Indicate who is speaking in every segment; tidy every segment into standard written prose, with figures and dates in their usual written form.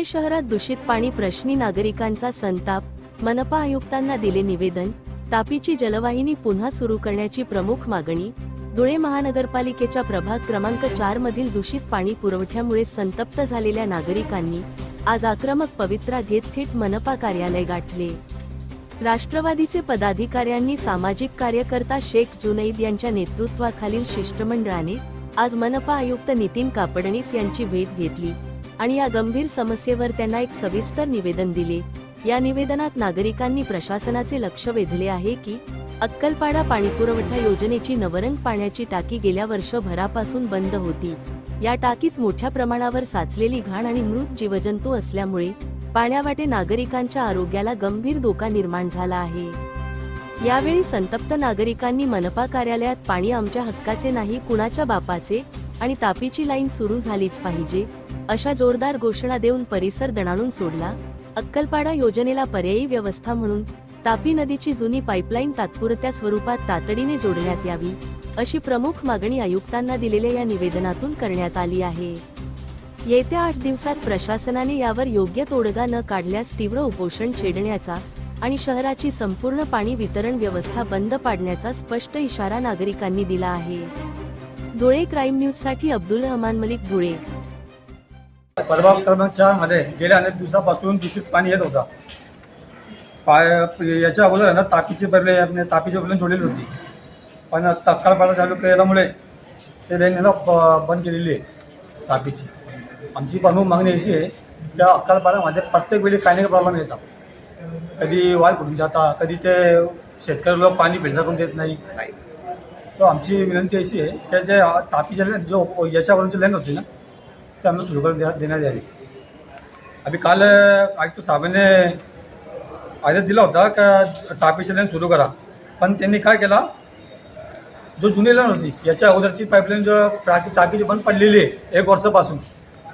Speaker 1: धुळे शहरात दूषित पाणी प्रश्नी नागरिकांचा संताप, मनपा आयुक्तांना दिले निवेदन, तापीची जलवाहिनी पुन्हा सुरू करण्याची प्रमुख मागणी। धुळे महानगरपालिकेच्या प्रभाग क्रमांक 4 मधील दूषित पाणी पुरवठ्यामुळे संतप्त झालेल्या नागरिकांनी आज आक्रमक पवित्रा घेत थेट मनपा कार्यालय गाठले। राष्ट्रवादीचे पदाधिकाऱ्यांनी सामाजिक कार्यकर्ता शेख जुनैद यांच्या नेतृत्वाखालील शिष्टमंडळाने आज मनपा आयुक्त नितीन कापडणीस यांची भेट घेतली आणि या गंभीर समस्येवर त्यांना एक सविस्तर निवेदन दिले। या निवेदनात नागरिकांनी प्रशासनाचे लक्ष वेधले आहे की अक्कलपाडा पाणीपुरवठा योजनेची नवरंग पाण्याची टाकी गेल्या वर्षभरापासून बंद होती। या टाकीत मोठ्या प्रमाणावर साचलेली घाण आणि मृत जीवजंतू असल्यामुळे पाण्यावाटे नागरिकांच्या आरोग्याला गंभीर धोका निर्माण झाला आहे। यावेळी संतप्त नागरिकांनी मनपा कार्यालयात पाणी आमच्या हक्काचे नाही कुणाच्या बापाचे आणि तापीची लाईन सुरू झालीच पाहिजे अशा जोरदार घोषणा देऊन परिसर दणाणून सोडला। अक्कलपाडा योजनेला पर्यायी व्यवस्था म्हणून तापी नदीची जुनी पाईपलाईन तात्पुरत्या स्वरूपात तातडीने जोडण्यात यावी अशी प्रमुख मागणी आयुक्तांना दिलेल्या या निवेदनातून करण्यात आली आहे। येत्या 8 दिवसात प्रशासनाने यावर योग्य तोडगा न काढल्यास तीव्र उपोषण छेडण्याचा आणि शहराची संपूर्ण पाणी वितरण व्यवस्था बंद पाडण्याचा स्पष्ट इशारा नागरिकांनी दिला आहे। धुळे क्राईम न्यूज साठी अब्दुल रहमान मलिक, धुळे।
Speaker 2: प्रभाग क्रमांक 4 मध्ये गेल्या अनेक दिवसापासून दूषित पाणी येत होता। याच्या अगोदर ना तापीची पाईपलाईन जोडलेली होती, पण अक्कलपाडा चालू केल्यामुळे ते लाईन बंद केलेली आहे तापीची। आमची प्रमुख मागणी अशी आहे की अक्कलपाड्यामध्ये प्रत्येक वेळी काही ना प्रॉब्लेम येतात। कधी वाल फुटून जाता, कधी ते शेतकरी लोक पाणी फिल्टर करून देत नाही। तर आमची विनंती अशी आहे की जे तापीच्या जो याच्यावरून लाईन होती ना ते आम्हाला सुरू करून देण्यात यावी। आम्ही काल आयुक्त साहेबांनी आदेश दिला होता का तापीची लाईन सुरू करा, पण त्यांनी काय केला, जो जुनी लाईन होती याच्या अगोदरची पाईपलाईन जो टाकीची बंद पडलेली आहे 1 वर्षापासून,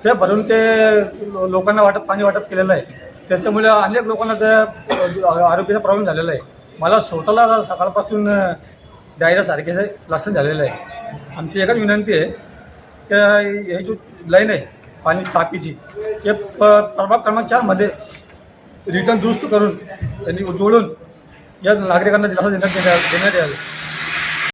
Speaker 2: ते भरून ते लोकांना पाणी वाटप केलेलं आहे। त्याच्यामुळे अनेक लोकांना त्या आरोग्याचा प्रॉब्लेम झालेला आहे। मला स्वतःला सकाळपासून डायरियासारखे लक्षण झालेलं आहे। आमची एकच विनंती आहे की हे जो लाईन आहे पाणी तापीची हे प्रभाग क्रमांक 4 मध्ये रिटर्न दुरुस्त करून त्यांनी जोडून या नागरिकांना दिलासा देण्यात यावी।